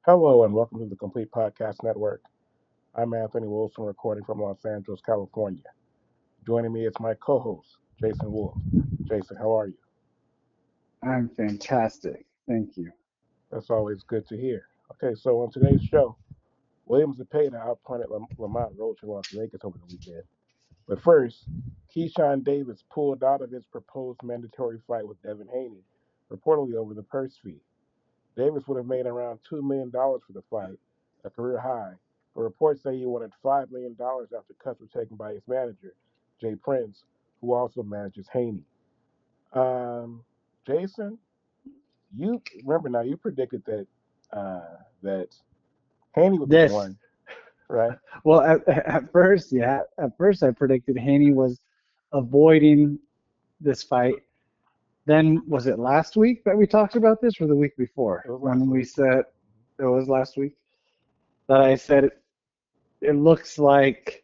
Hello and welcome to the Complete Podcast Network. I'm Anthony Wilson, recording from Los Angeles, California. Joining me is my co-host, Jason Wolf. Jason, how are you? I'm fantastic. Thank you. That's always good to hear. Okay, so on today's show, Williams Zepeda outpointed Lamont Roach in Las Vegas over the weekend. But first, Keyshawn Davis pulled out of his proposed mandatory fight with Devin Haney, reportedly over the purse fee. Davis would have made around $2 million for the fight, a career high, but reports say he wanted $5 million after cuts were taken by his manager, Jay Prince, who also manages Haney. Um, Jason, you remember now you predicted that Haney would be This, one, right? well, at first, yeah, at first I predicted Haney was avoiding this fight. Then was it last week that we talked about this, or the week before It was last when we week. said it was last week that I said it looks like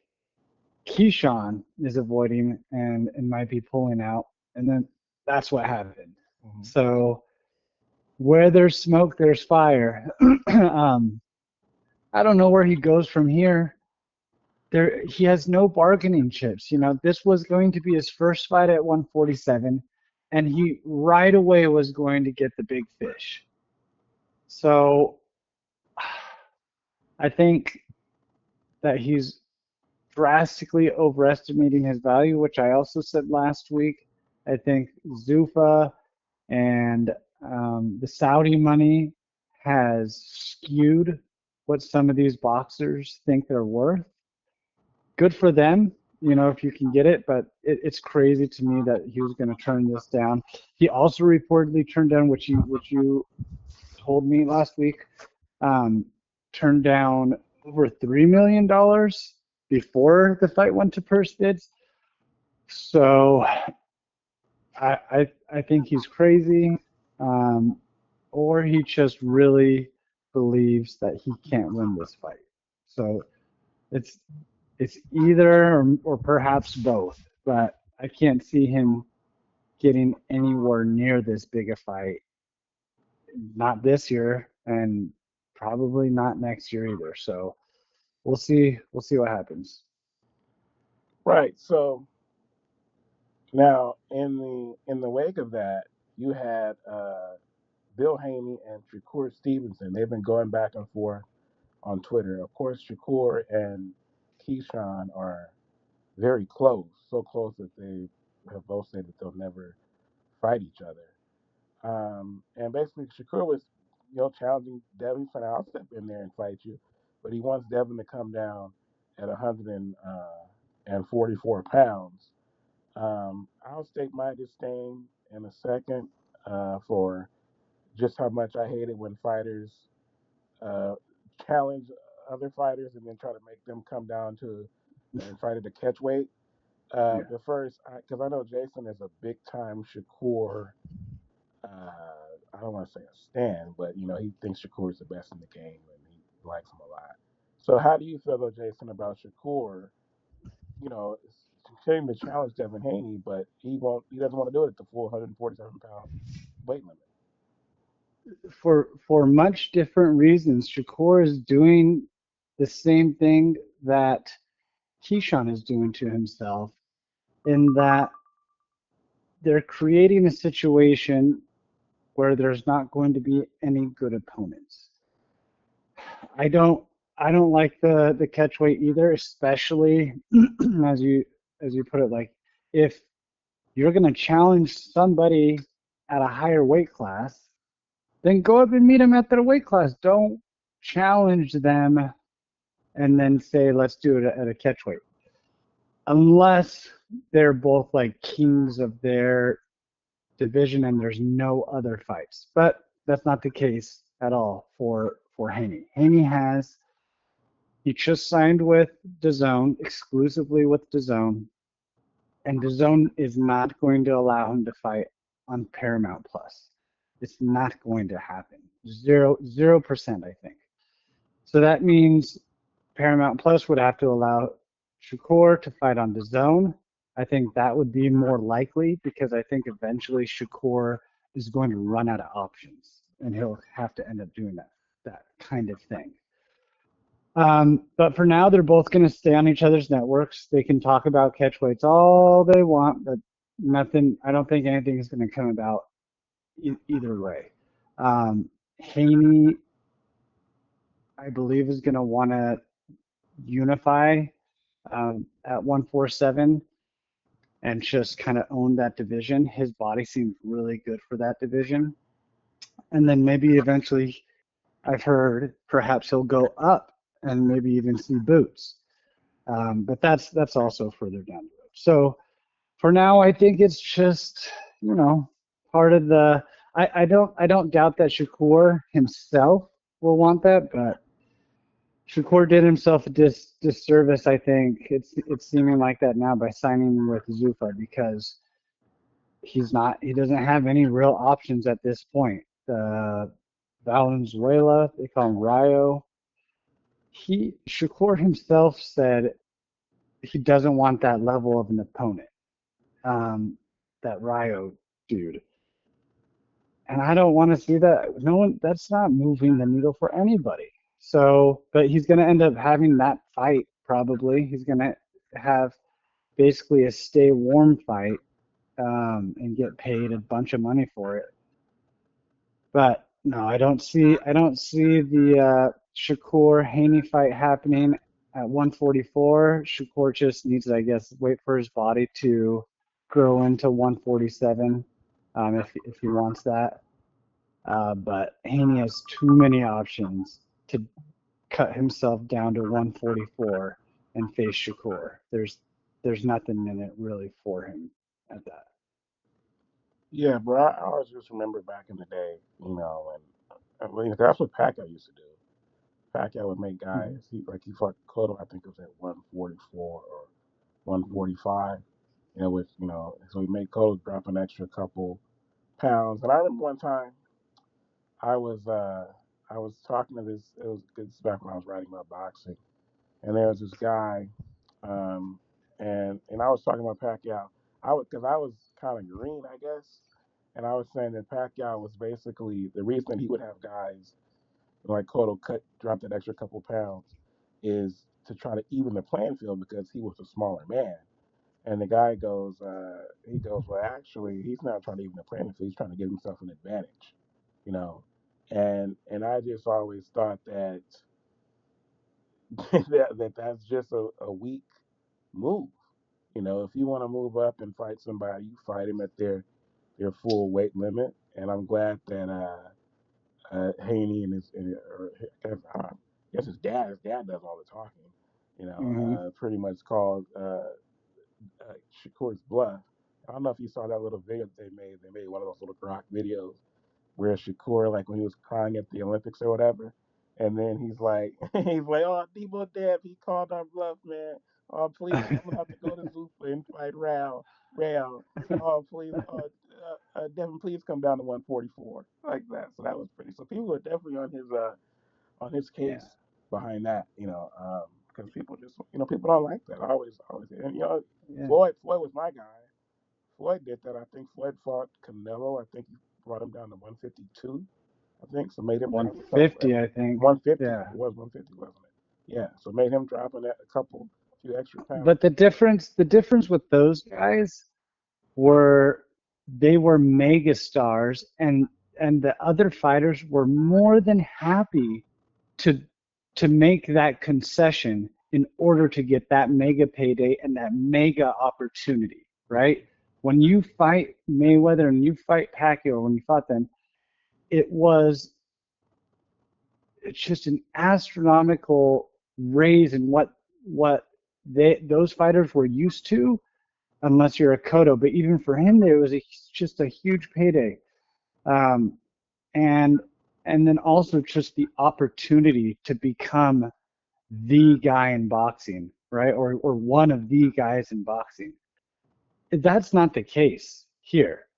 Keyshawn is avoiding and might be pulling out, and then that's what happened. Hmm. So where there's smoke, there's fire. um, I don't know where he goes from here. He has no bargaining chips. This was going to be his first fight at 147, and he right away was going to get the big fish. So I think that he's drastically overestimating his value, which I also said last week. I think Zufa and the Saudi money has skewed what some of these boxers think they're worth. Good for them, if you can get it, but it's crazy to me that he was going to turn this down. He also reportedly turned down, which you told me last week, um, turned down over $3 million before the fight went to purse bids. So I think he's crazy, um, or he just really believes that he can't win this fight. So it's it's either or perhaps both, but I can't see him getting anywhere near this big a fight. Not this year, and probably not next year either. So we'll see. We'll see what happens. Right. So now in the wake of that, you had Bill Haney and Shakur Stevenson. They've been going back and forth on Twitter. Of course, Shakur and Keyshawn are very close, so close that they have both said that they'll never fight each other. And basically, Shakur was, challenging Devin. He's saying, "I'll step in there and fight you," but he wants Devin to come down at 144 pounds. I'll state my disdain in a second for just how much I hate it when fighters uh, challenge other fighters and then try to make them come down to and fight at the catch weight. Yeah. But first, because I know Jason is a big time Shakur. I don't want to say a stan, but he thinks Shakur is the best in the game and he likes him a lot. So how do you feel though, Jason, about Shakur? Continuing to challenge Devin Haney, but he won't. He doesn't want to do it at the full 147-pound weight limit. For much different reasons, Shakur is doing the same thing that Keyshawn is doing to himself, in that they're creating a situation where there's not going to be any good opponents. I don't I don't like the catch weight either, especially as you put it, like if you're gonna challenge somebody at a higher weight class, then go up and meet them at their weight class. Don't challenge them and then say let's do it at a catch weight. Unless they're both like kings of their division and there's no other fights. But that's not the case at all for Haney. He just signed with DAZN, exclusively with DAZN, and DAZN is not going to allow him to fight on Paramount Plus. It's not going to happen. 0%, I think. So that means Paramount Plus would have to allow Shakur to fight on DAZN. I think that would be more likely because I think eventually Shakur is going to run out of options and he'll have to end up doing that. kind of thing. But for now, they're both going to stay on each other's networks. They can talk about catchweights all they want, but nothing. I don't think anything is going to come about either way. Haney, I believe, is going to want to unify at 147 and just kind of own that division. His body seems really good for that division. And then maybe eventually, I've heard perhaps he'll go up and maybe even see boots. But that's also further down the road. So for now, I think it's just, part of the. I don't doubt that Shakur himself will want that, but Shakur did himself a disservice. I think it's seeming like that now by signing with Zuffa, because he doesn't have any real options at this point. Valenzuela, they call him Rayo. Shakur himself said he doesn't want that level of an opponent, that Rayo dude. And I don't want to see that. No one, that's not moving the needle for anybody. So, but he's going to end up having that fight probably. He's going to have basically a stay warm fight, and get paid a bunch of money for it. But no, I don't see the Shakur Haney fight happening at 144. Shakur just needs, I guess, wait for his body to grow into 147, if he wants that. But Haney has too many options to cut himself down to 144 and face Shakur. There's nothing in it really for him at that. Yeah, bro. I always just remember back in the day, that's what Pacquiao used to do. Pacquiao would make Mhm. guys. He fought Cotto. I think it was at 144 or 145. So he made Cotto drop an extra couple pounds. And I remember one time I was uh I was talking to this. It's back when I was writing about boxing, and there was this guy, um, and I was talking about Pacquiao. I was kind of green, I guess, and I was saying that Pacquiao was basically the reason that he would have guys like Cotto drop that extra couple pounds is to try to even the playing field because he was a smaller man. And the guy goes, well, actually, he's not trying to even the playing field. He's trying to give himself an advantage, you know. And I just always thought that that's just a weak move. If you want to move up and fight somebody, you fight him at their full weight limit. And I'm glad that Haney I guess his dad does all the talking. Mhm. Pretty much called Shakur's bluff. I don't know if you saw that little video that they made. They made one of those little Grok videos where Shakur, like when he was crying at the Olympics or whatever, and then he's like, "Oh, Debo Dev, he called our bluff, man. Oh, please, I'm gonna have to go to Zuffa and fight Rail. Oh, please, Devin, please come down to 144 like that." So that was pretty. So people were definitely on his Yeah. case behind that, because people just, people don't like that. Always, and Yeah. Floyd was my guy. Floyd did that. I think Floyd fought Canelo. I think he brought him down to 152. I think so. Made him drop a couple. 150, I think. 150. Yeah. It was 150, wasn't it? Yeah. So made him drop a few extra pounds. But the difference with those guys were they were mega stars, and the other fighters were more than happy to to make that concession in order to get that mega payday and that mega opportunity, right? When you fight Mayweather and you fight Pacquiao, when you fought them, it was it's just an astronomical raise in what those fighters were used to, unless you're a Cotto. But even for him, there was just a huge payday, um, and and then also just the opportunity to become the guy in boxing, right? Or one of the guys in boxing. That's not the case here.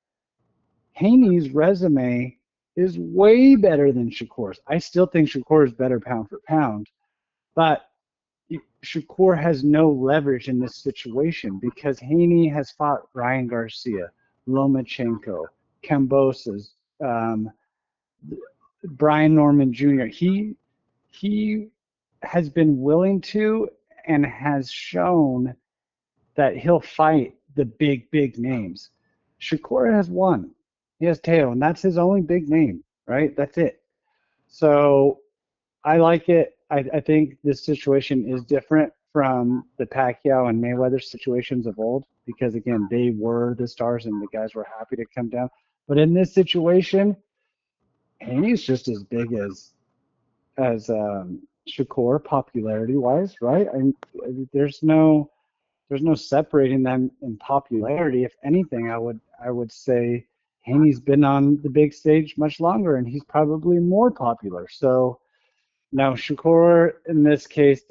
Haney's resume is way better than Shakur's. I still think Shakur is better pound for pound, but Shakur has no leverage in this situation because Haney has fought Ryan Garcia, Lomachenko, Kambosos, um, Brian Norman Jr. he has been willing to and has shown that he'll fight the big names. Shakur has one. He has Teo, and that's his only big name, right? That's it. So I like it. I think this situation is different from the Pacquiao and Mayweather situations of old because, again, they were the stars and the guys were happy to come down. But in this situation, Haney's just as big as Shakur popularity wise, right? There's no separating them in popularity. If anything, I would say Haney's been on the big stage much longer, and he's probably more popular. So no, Shakur in this case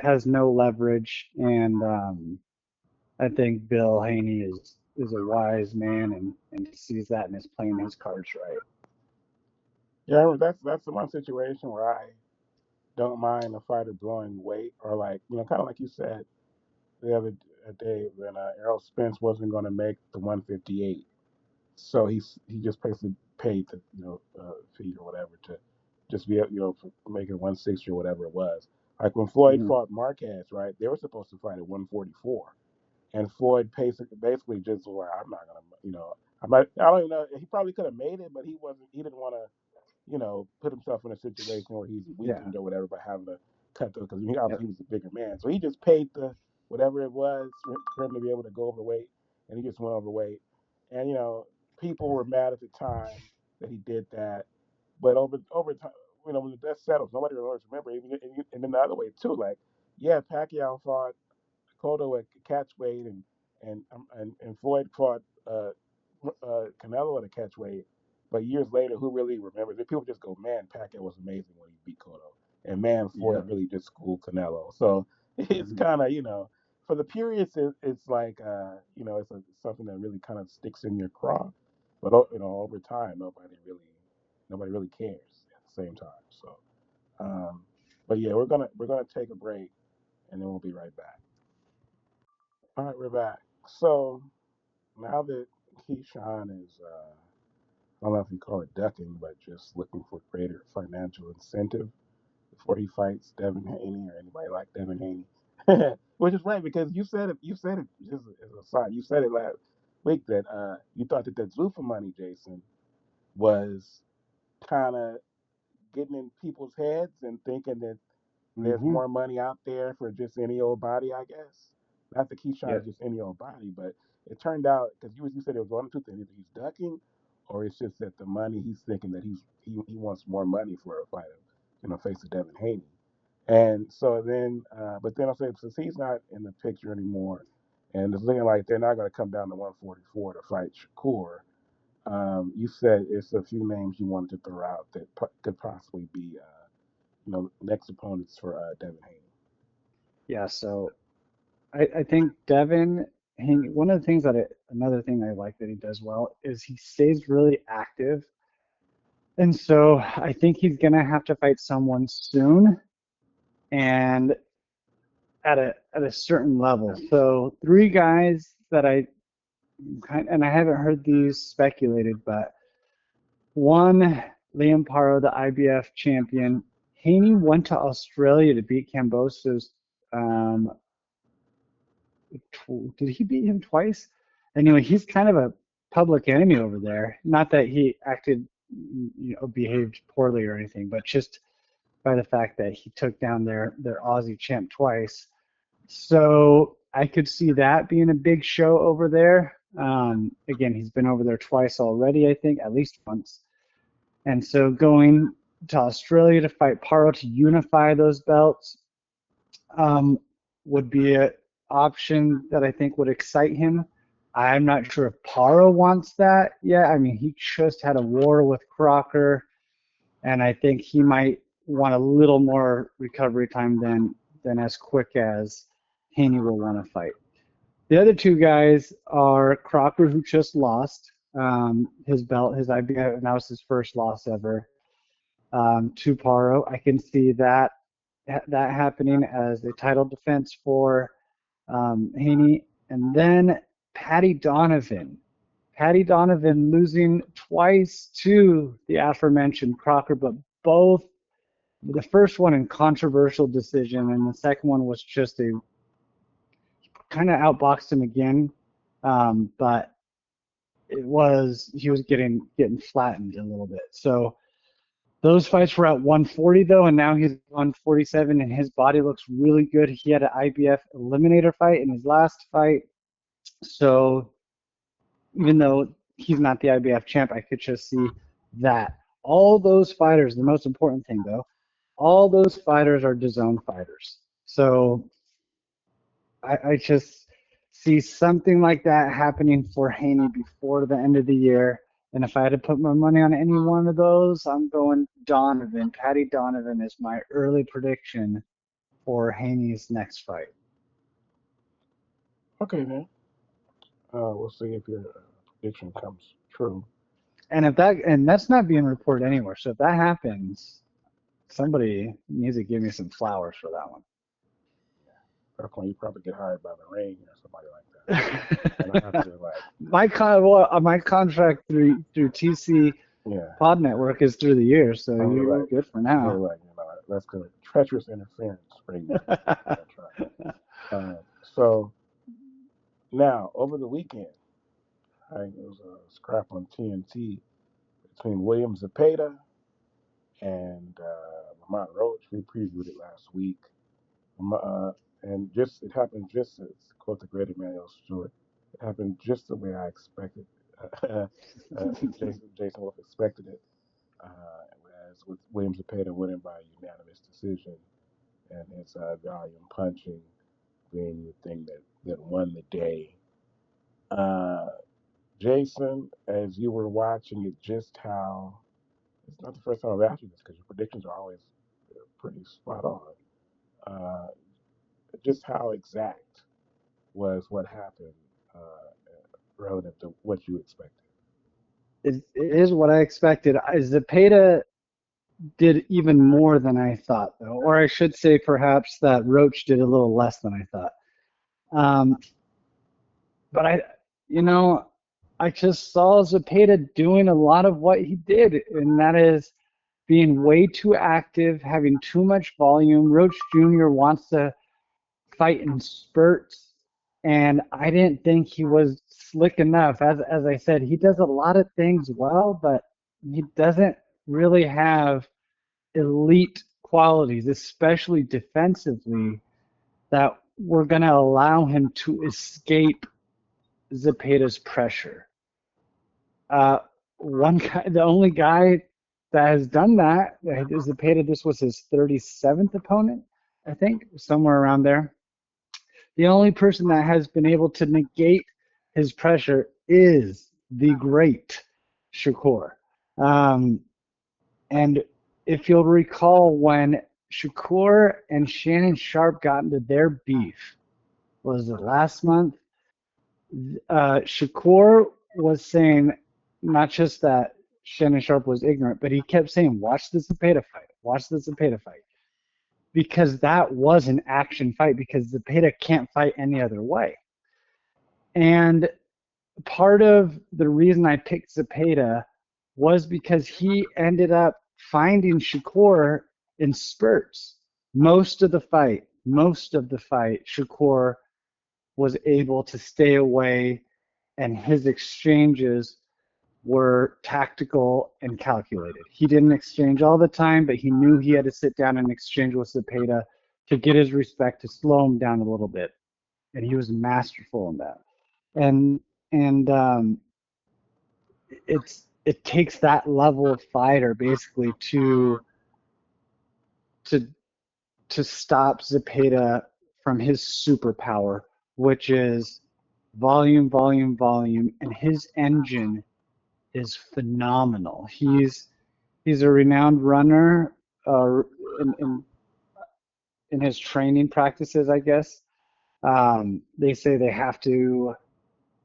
has no leverage, and I think Bill Haney is a wise man and sees that and is playing his cards right. Yeah, that's the one situation where I don't mind a fighter blowing weight, or like kind of like you said the other day when Errol Spence wasn't going to make the 158, so he just basically paid the fee or whatever to just be for making 160 or whatever it was. Like when Floyd Hmm. fought Marquez, right? They were supposed to fight at 144, and Floyd basically just was like, I'm not gonna, I don't even know. He probably could have made it, but he wasn't. He didn't want to put himself in a situation where he's Yeah. weakened or whatever by having to cut those because Yep. obviously he was a bigger man. So he just paid the whatever it was for him to be able to go overweight, and he just went overweight. And people were mad at the time that he did that, but over time, when the dust settles, nobody remember. And then the other way too, like yeah, Pacquiao fought Cotto at catchweight, and Floyd fought Canelo at a catchweight. But years later, who really remembers it? People just go, "Man, Pacquiao was amazing when he beat Cotto," and "Man, Floyd Yep. really just schooled Canelo." So it's Hmm. kind of for the purists, it's like something that really kind of sticks in your craw. But over time, nobody really cares at the same time. So, um, but yeah, we're gonna take a break, and then we'll be right back. All right, we're back. So now that Keyshawn is, I don't know if you call it ducking, but just looking for greater financial incentive before he fights Devin Haney or anybody like Devin Haney, which is right because you said it. You said it just as a side. You said it last week that you thought that Zuffa money, Jason, was kind of getting in people's heads and thinking that there's Hmm. more money out there for just any old body, I guess. Not that Keyshawn is Yep. just any old body, but it turned out because you said it was one or two things: either he's ducking, or it's just that the money he's thinking that he wants more money for a fight, face of Devin Haney. And so then, but then I say since he's not in the picture anymore, and it's looking like they're not going to come down to 144 to fight Shakur. You said it's a few names you wanted to throw out that could possibly be, next opponents for Devin Haney. Yeah. So I think Devin, one of the things another thing I like that he does well is he stays really active. And so I think he's going to have to fight someone soon and at a certain level. So three guys that and I haven't heard these speculated, but one, Liam Paro, the IBF champion. Haney went to Australia to beat Cambosos. Um, did he beat him twice? Anyway, he's kind of a public enemy over there. Not that he acted, behaved poorly or anything, but just by the fact that he took down their Aussie champ twice. So I could see that being a big show over there. Again, he's been over there twice already, I think, at least once. And so going to Australia to fight Paro to unify those belts um, would be an option that I think would excite him. I'm not sure if Paro wants that yet. I mean, he just had a war with Crocker, and I think he might want a little more recovery time than as quick as Haney will want to fight. The other two guys are Crocker, who just lost his belt, his IBF, and that was his first loss ever to Paro. I can see that happening as a title defense for Haney, and then Patty Donovan. Patty Donovan losing twice to the aforementioned Crocker, but both The first one in controversial decision, and the second one was just a kind of outboxed him again, but he was getting flattened a little bit. So those fights were at 140 though, and now he's 147, and his body looks really good. He had an IBF eliminator fight in his last fight, so even though he's not the IBF champ, I could just see that all those fighters. The most important thing though, all those fighters are DAZN fighters. So I just see something like that happening for Haney before the end of the year. And if I had to put my money on any one of those, I'm going Donovan. Patty Donovan is my early prediction for Haney's next fight. Okay, then. We'll see if your prediction comes true. And that's not being reported anywhere. So if that happens, somebody needs to give me some flowers for that one. That's when you probably get hired by the ring or somebody like that. And I have to My contract through TC yeah, Pod Network is through the year, so I you're like, good for you're now. like, that's good. Treacherous interference, bring me. That's right. So now over the weekend, I think it was a scrap on TNT between William Zepeda and Lamont Roach. We previewed it last week. And just it happened just as quote the great Emmanuel Stewart. It happened just the way I expected. Jason Wolf expected it, as with Williams Zepeda winning by unanimous decision, and his volume punching being the thing that won the day. Uh, Jason, as you were watching it, just how it's not the first time I've asked you this because your predictions are always pretty spot on. Uh, just how exact was what happened relative to what you expected. It is what I expected. Zepeda did even more than I thought, though, or I should say, perhaps that Roach did a little less than I thought. Um, but you know, I just saw Zepeda doing a lot of what he did, and that is being way too active, having too much volume. Roach Jr. wants to fight in spurts, and I didn't think he was slick enough. As I said, he does a lot of things well, but he doesn't really have elite qualities, especially defensively, that were going to allow him to escape Zepeda's pressure. Uh, One guy, the only guy that has done that, Zepeda, this was his 37th opponent, I think, somewhere around there. The only person that has been able to negate his pressure is the great Shakur. Um, and if you'll recall, when Shakur and Shannon Sharp got into their beef, was it last month? Shakur was saying not just that Shannon Sharp was ignorant, but he kept saying, "Watch the Zepeda fight. Watch the Zepeda fight." Because that was an action fight because Zepeda can't fight any other way. And part of the reason I picked Zepeda was because he ended up finding Shakur in spurts. Most of the fight, Shakur was able to stay away, and his exchanges were tactical and calculated. He didn't exchange all the time, but he knew he had to sit down and exchange with Zepeda to get his respect, to slow him down a little bit, and he was masterful in that. And and it takes that level of fighter basically to to stop Zepeda from his superpower, which is volume, volume, volume, and his engine is phenomenal. He's a renowned runner uh, in, in in his training practices, I guess. They say they have to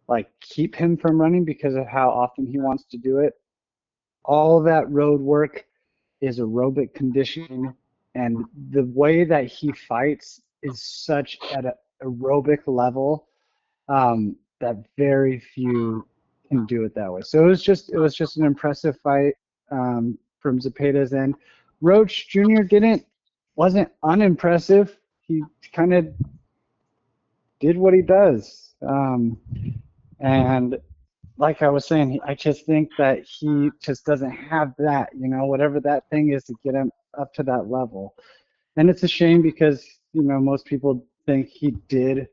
like keep him from running because of how often he wants to do it. All that road work is aerobic conditioning, and the way that he fights is such at an aerobic level that very few can do it that way. So it was just an impressive fight from Zepeda's end. Roach Jr. wasn't unimpressive. He kind of did what he does. And like I was saying, I just think that he just doesn't have that, whatever that thing is to get him up to that level. And it's a shame because, most people think he did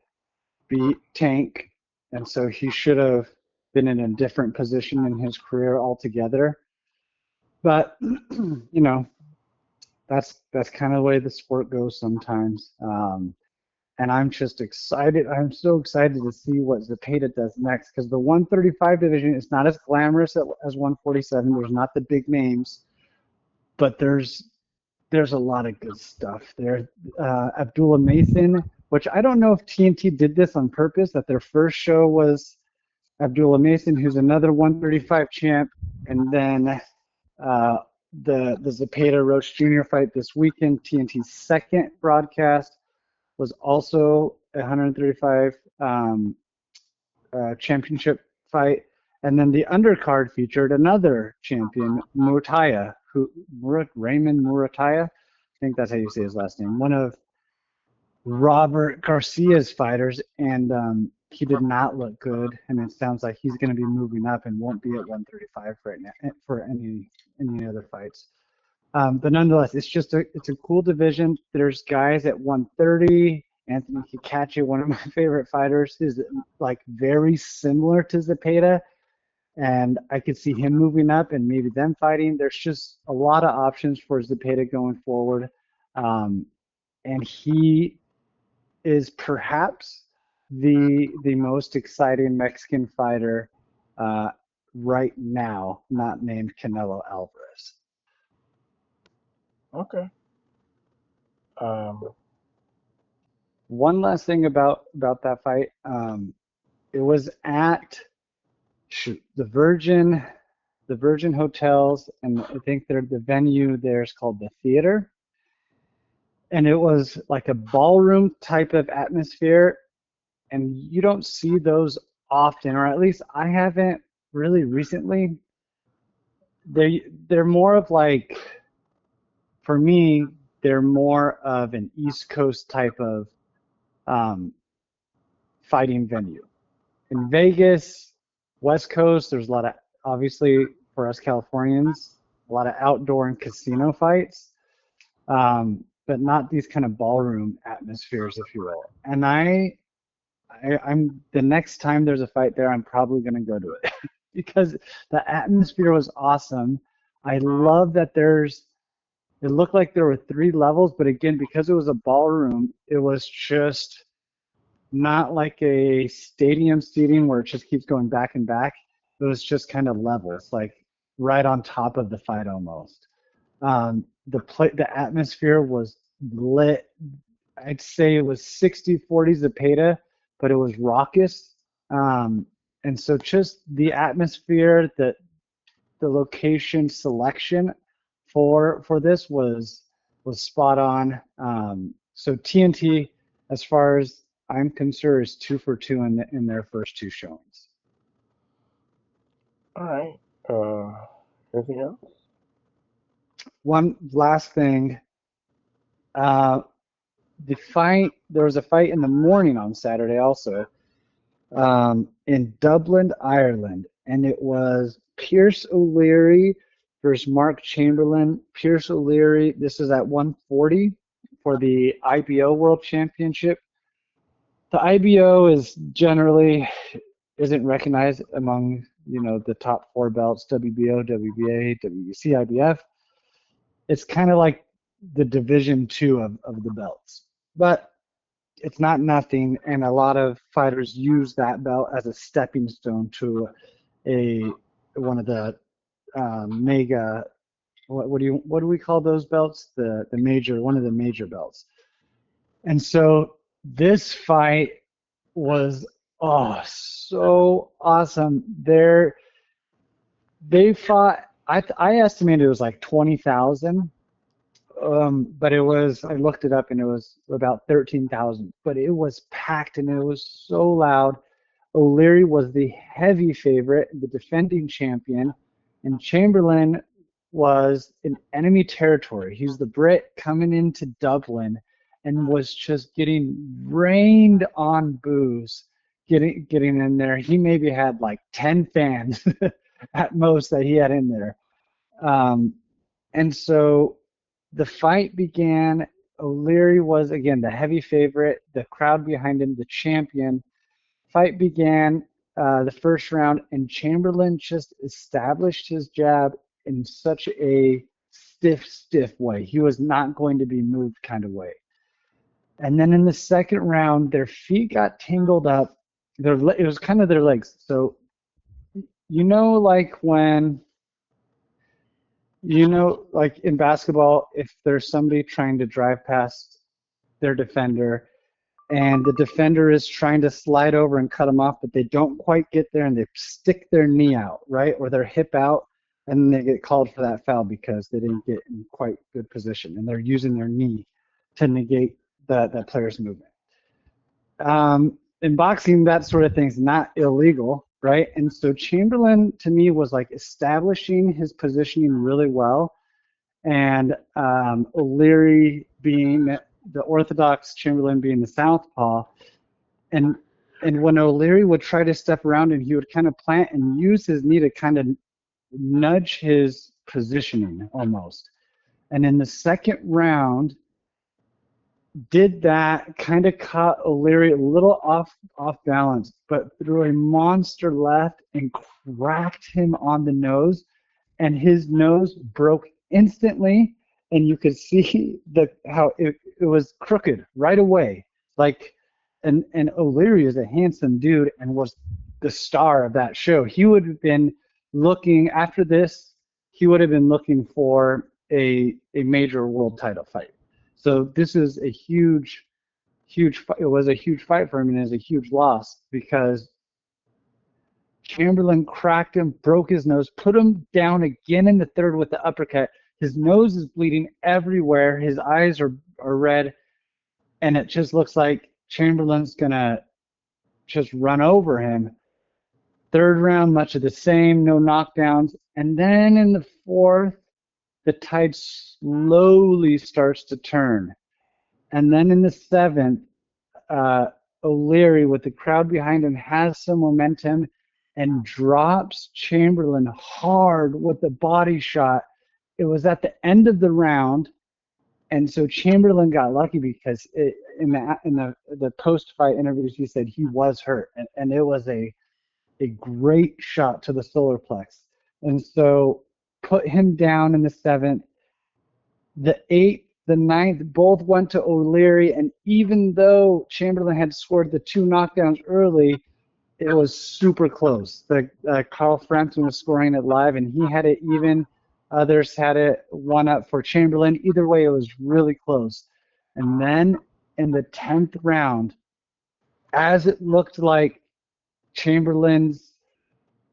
beat Tank, and so he should have been in a different position in his career altogether. But, that's kind of the way the sport goes sometimes. And I'm just excited. I'm so excited to see what Zepeda does next because the 135 division is not as glamorous as 147. There's not the big names, but there's a lot of good stuff there. Abdullah Mason, which I don't know if TNT did this on purpose, that their first show was Abdullah Mason, who's another 135 champ, and then uh, the Zepeda Roach Jr. fight this weekend. TNT's second broadcast was also a 135 championship fight. And then the undercard featured another champion, Raymond Murataya. I think that's how you say his last name. One of Robert Garcia's fighters, and he did not look good. And it sounds like he's going to be moving up and won't be at 135 for any other fights. But nonetheless, it's a cool division. There's guys at 130. Anthony Kikachi, one of my favorite fighters, is like very similar to Zepeda, and I could see him moving up and maybe them fighting. There's just a lot of options for Zepeda going forward, and he is perhaps the most exciting Mexican fighter right now, not named Canelo Alvarez. Okay. Um, One last thing about that fight. It was at the Virgin Hotels, and I think the venue there is called the Theater, and it was like a ballroom type of atmosphere, and you don't see those often, or at least I haven't really recently. They're more of like, for me, they're more of an East Coast type of um, fighting venue. In Vegas, West Coast, there's a lot of, obviously for us Californians, a lot of outdoor and casino fights, but not these kind of ballroom atmospheres, if you will. And I'm the next time there's a fight there, I'm probably going to go to it because the atmosphere was awesome. I love that it looked like there were three levels, but again, because it was a ballroom, it was just not like a stadium seating where it just keeps going back and back. It was just kind of levels, like right on top of the fight almost. The atmosphere was lit. I'd say it was 60-40 Zepeda, but it was raucous. And so just the atmosphere, the location selection for this was spot on. So TNT, as far as I'm concerned, is 2 for 2 in their first two showings. all right. Anything else? One last thing, uh, there was a fight in the morning on Saturday also, in Dublin, Ireland, and it was Pierce O'Leary versus Mark Chamberlain. Pierce O'Leary, this is at 140 for the IBO World Championship. The IBO isn't recognized among the top four belts: WBO, WBA, WBC, IBF. It's kind of like the division two of the belts, but it's not nothing, and a lot of fighters use that belt as a stepping stone to a one of the mega, what do we call those belts? The major, one of the major belts. And so this fight was, oh, so awesome. They fought. I estimated it was like 20,000. But I looked it up and it was about 13,000, but it was packed and it was so loud. O'Leary was the heavy favorite, the defending champion, and Chamberlain was in enemy territory. He was the Brit coming into Dublin and was just getting rained on booze, getting in there. He maybe had like 10 fans at most that he had in there. Um, and so the fight began. O'Leary was again the heavy favorite, the crowd behind him, the champion. Fight began the first round, and Chamberlain just established his jab in such a stiff way. He was not going to be moved kind of way. And then in the second round, their feet got tangled up. It was kind of their legs. So, like when, like in basketball, if there's somebody trying to drive past their defender and the defender is trying to slide over and cut them off, but they don't quite get there and they stick their knee out, right? Or their hip out, and they get called for that foul because they didn't get in quite good position and they're using their knee to negate that player's movement. In boxing, that sort of thing's not illegal, right? And so Chamberlain, to me, was like establishing his positioning really well. And O'Leary being the orthodox, Chamberlain being the southpaw, and when O'Leary would try to step around and he would kind of plant and use his knee to kind of nudge his positioning almost. And in the second round, did that, kind of caught O'Leary a little off balance, but threw a monster left and cracked him on the nose, and his nose broke instantly, and you could see how it was crooked right away. Like, and O'Leary is a handsome dude and was the star of that show. He would have been looking after this. He would have been looking for a major world title fight. So this is a huge fight. It was a huge fight for him, and it was a huge loss because Chamberlain cracked him, broke his nose, put him down again in the third with the uppercut. His nose is bleeding everywhere. His eyes are red, and it just looks like Chamberlain's gonna just run over him. Third round, much of the same, no knockdowns, and then in the fourth, the tide slowly starts to turn. And then in the seventh, O'Leary, with the crowd behind him, has some momentum and drops Chamberlain hard with the body shot. It was at the end of the round, and so Chamberlain got lucky because in the post-fight interviews he said he was hurt, and it was a great shot to the solar plex, and so put him down in the seventh. The eighth, the ninth, both went to O'Leary, and even though Chamberlain had scored the two knockdowns early, it was super close. Carl Frampton was scoring it live, and he had it even. Others had it one up for Chamberlain. Either way, it was really close. And then in the 10th round, as it looked like Chamberlain's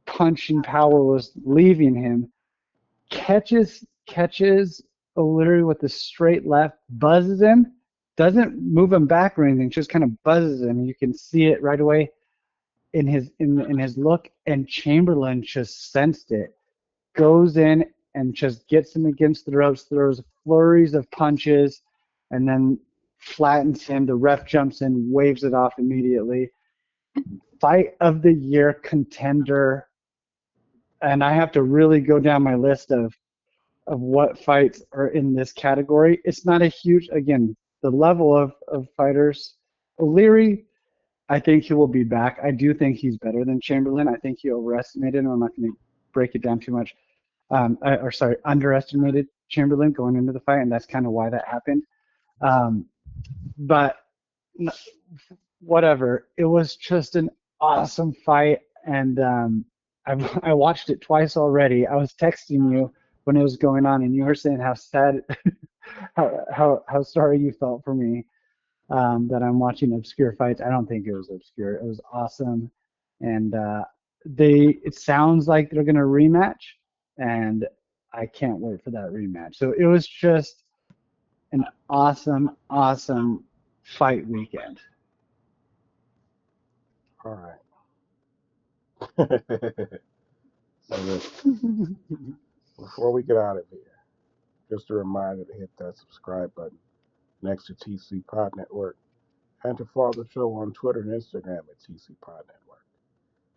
punching power was leaving him, catches O'Leary with a straight left, buzzes him, doesn't move him back or anything, just kind of buzzes him. You can see it right away in his look, and Chamberlain just sensed it, goes in and just gets him against the ropes, throws flurries of punches, and then flattens him. The ref jumps in, waves it off immediately. Fight of the year contender, and I have to really go down my list of what fights are in this category. It's not a huge, again, the level of fighters. O'Leary, I think he will be back. I do think he's better than Chamberlain. I think he overestimated him. I'm not going to break it down too much. Underestimated Chamberlain going into the fight, and that's kind of why that happened. But whatever. It was just an awesome fight, and I watched it twice already. I was texting you when it was going on, and you were saying how sad, how sorry you felt for me that I'm watching obscure fights. I don't think it was obscure. It was awesome, and it sounds like they're gonna rematch, and I can't wait for that rematch. So it was just an awesome fight weekend. All right. So Before we get out of here, just a reminder to hit that subscribe button next to TC Pod Network and to follow the show on Twitter and Instagram at TC Pod Network.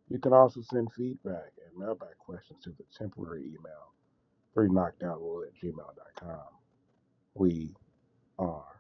You can also send feedback and mailbag questions to the temporary email 3knockdownrule@gmail.com. We are